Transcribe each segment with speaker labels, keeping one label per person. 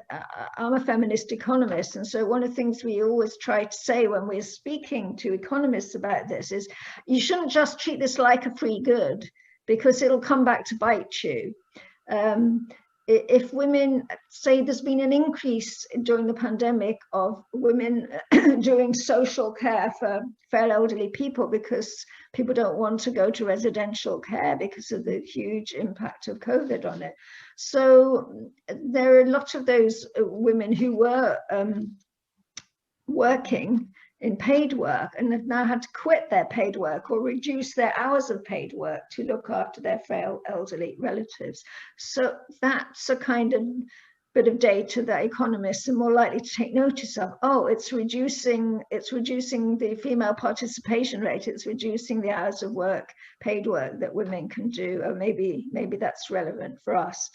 Speaker 1: I'm a feminist economist, and so one of the things we always try to say when we're speaking to economists about this is you shouldn't just treat this like a free good, because it'll come back to bite you. If women, say there's been an increase during the pandemic of women doing social care for fair elderly people because people don't want to go to residential care because of the huge impact of COVID on it. So there are a lot of those women who were working in paid work and have now had to quit their paid work or reduce their hours of paid work to look after their frail elderly relatives. So that's a kind of bit of data that economists are more likely to take notice of. Oh, it's reducing the female participation rate, it's reducing the hours of work, paid work that women can do, or maybe that's relevant for us.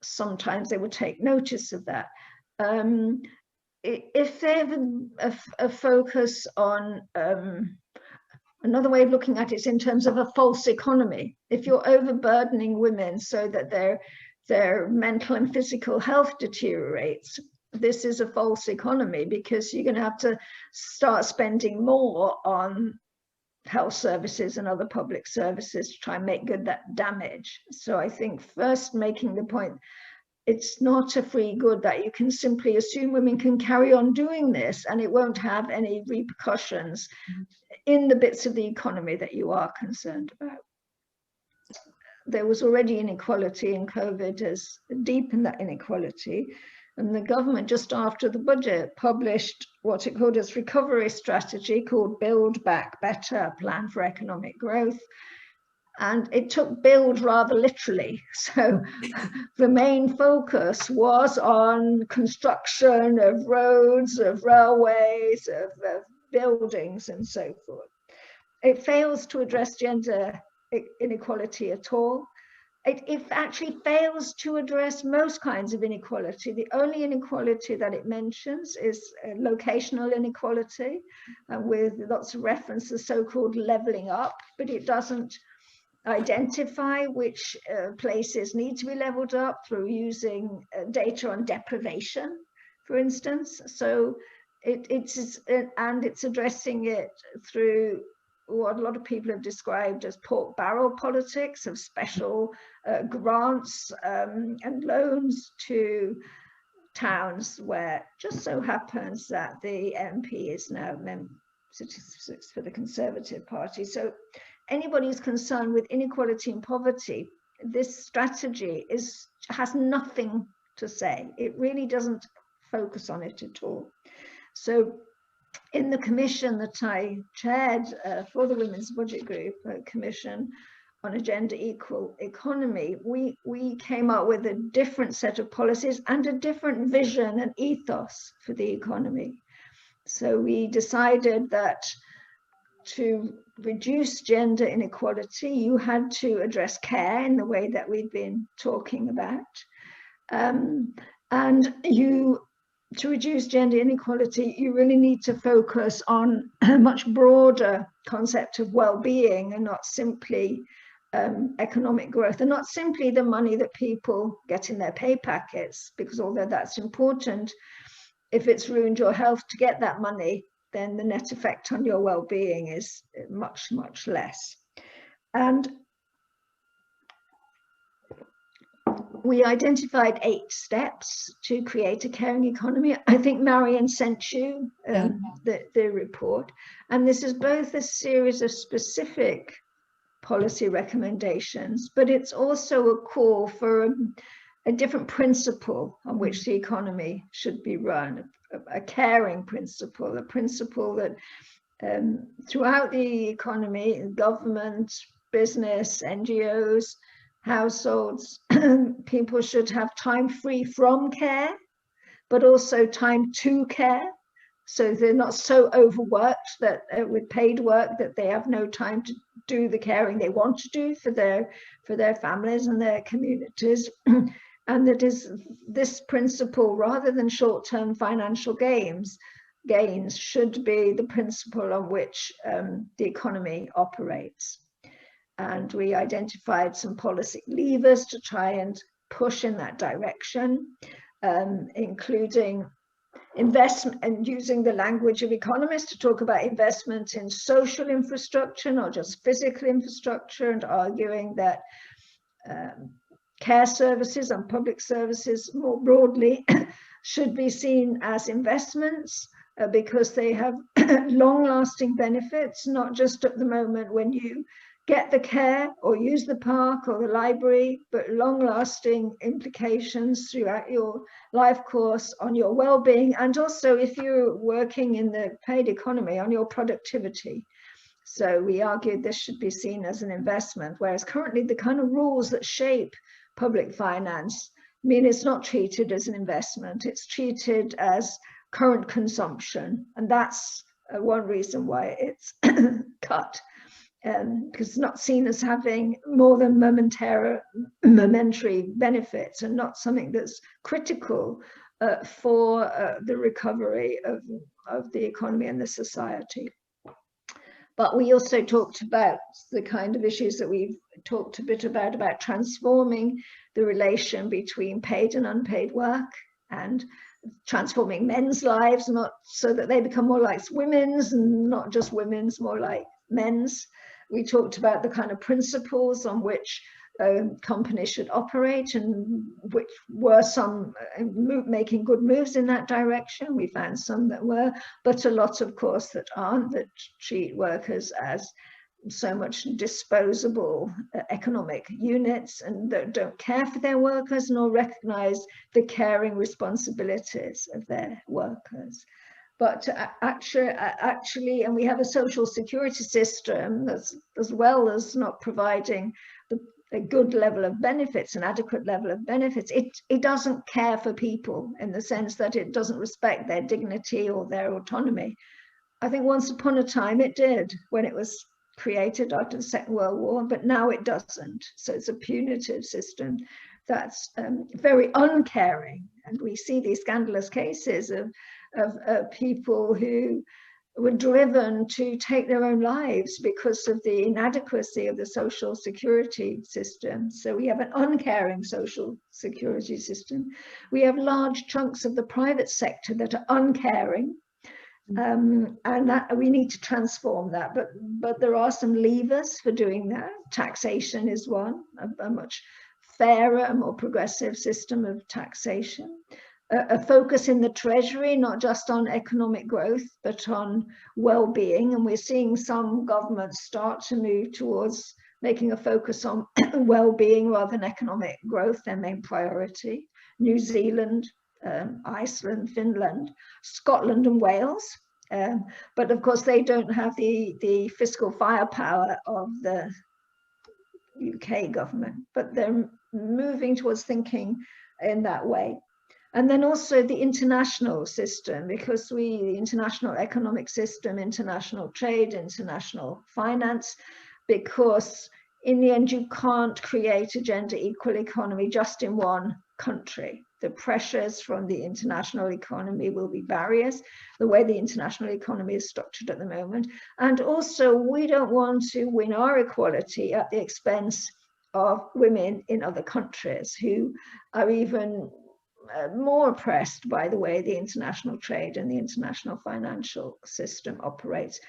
Speaker 1: Sometimes they would take notice of that. If they have a focus on, another way of looking at it is in terms of a false economy. If you're overburdening women so that their mental and physical health deteriorates, this is a false economy, because you're going to have to start spending more on health services and other public services to try and make good that damage. So I think first making the point, it's not a free good that you can simply assume women can carry on doing this and it won't have any repercussions in the bits of the economy that you are concerned about. There was already inequality, and COVID has deepened that inequality. And the government, just after the budget, published what it called its recovery strategy, called Build Back Better, a plan for economic growth. And it took build rather literally. So the main focus was on construction of roads, of railways, of buildings, and so forth. It fails to address gender inequality at all. It actually fails to address most kinds of inequality. The only inequality that it mentions is locational inequality, with lots of references, so-called leveling up, but it doesn't identify which places need to be leveled up through using data on deprivation, for instance. So it's addressing it through what a lot of people have described as pork barrel politics of special grants and loans to towns where just so happens that the MP is now statistics for the Conservative Party. So anybody who's concerned with inequality and poverty, this strategy has nothing to say. It really doesn't focus on it at all. So in the commission that I chaired for the Women's Budget Group, Commission on a Gender Equal Economy, we came up with a different set of policies and a different vision and ethos for the economy. So we decided that to reduce gender inequality, you had to address care in the way that we've been talking about. To reduce gender inequality, you really need to focus on a much broader concept of well-being, and not simply economic growth, and not simply the money that people get in their pay packets, because although that's important, if it's ruined your health to get that money, then the net effect on your well-being is much, much less. And we identified 8 steps to create a caring economy. I think Marion sent you the report. And this is both a series of specific policy recommendations, but it's also a call for a different principle on which the economy should be run, a caring principle, a principle that throughout the economy, government, business, NGOs, households, people should have time free from care, but also time to care. So they're not so overworked that with paid work that they have no time to do the caring they want to do for their families and their communities. And that is this principle, rather than short-term financial gains should be the principle on which the economy operates. And we identified some policy levers to try and push in that direction. including investment, and using the language of economists to talk about investment in social infrastructure, not just physical infrastructure, and arguing that care services and public services more broadly should be seen as investments because they have long-lasting benefits, not just at the moment when you get the care or use the park or the library, but long-lasting implications throughout your life course on your well-being, and also if you're working in the paid economy, on your productivity. So we argued this should be seen as an investment, whereas currently the kind of rules that shape public finance mean it's not treated as an investment, it's treated as current consumption. And that's one reason why it's cut, because it's not seen as having more than momentary benefits and not something that's critical for the recovery of the economy and the society. But we also talked about the kind of issues that we've talked a bit about transforming the relation between paid and unpaid work, and transforming men's lives, not so that they become more like women's, and not just women's, more like men's. We talked about the kind of principles on which companies should operate, and which were some making good moves in that direction. We found some that were, but a lot, of course, that aren't, that treat workers as so much disposable economic units, and that don't care for their workers nor recognize the caring responsibilities of their workers. But actually, and we have a social security system that's, as well as not providing a good level of benefits, an adequate level of benefits, it doesn't care for people in the sense that it doesn't respect their dignity or their autonomy. I think once upon a time it did, when it was created after the Second World War, but now it doesn't. So it's a punitive system that's very uncaring. And we see these scandalous cases of people who were driven to take their own lives because of the inadequacy of the social security system. So we have an uncaring social security system. We have large chunks of the private sector that are uncaring, and that we need to transform that. But there are some levers for doing that. Taxation is one, a much fairer and more progressive system of taxation. A focus in the Treasury, not just on economic growth, but on well-being. And we're seeing some governments start to move towards making a focus on well-being rather than economic growth, their main priority. New Zealand, Iceland, Finland, Scotland and Wales. But of course, they don't have the fiscal firepower of the UK government, but they're moving towards thinking in that way. And then also the international system, because the international economic system, international trade, international finance, because in the end, you can't create a gender equal economy just in one country. The pressures from the international economy will be barriers, the way the international economy is structured at the moment. And also, we don't want to win our equality at the expense of women in other countries who are even more oppressed by the way the international trade and the international financial system operates.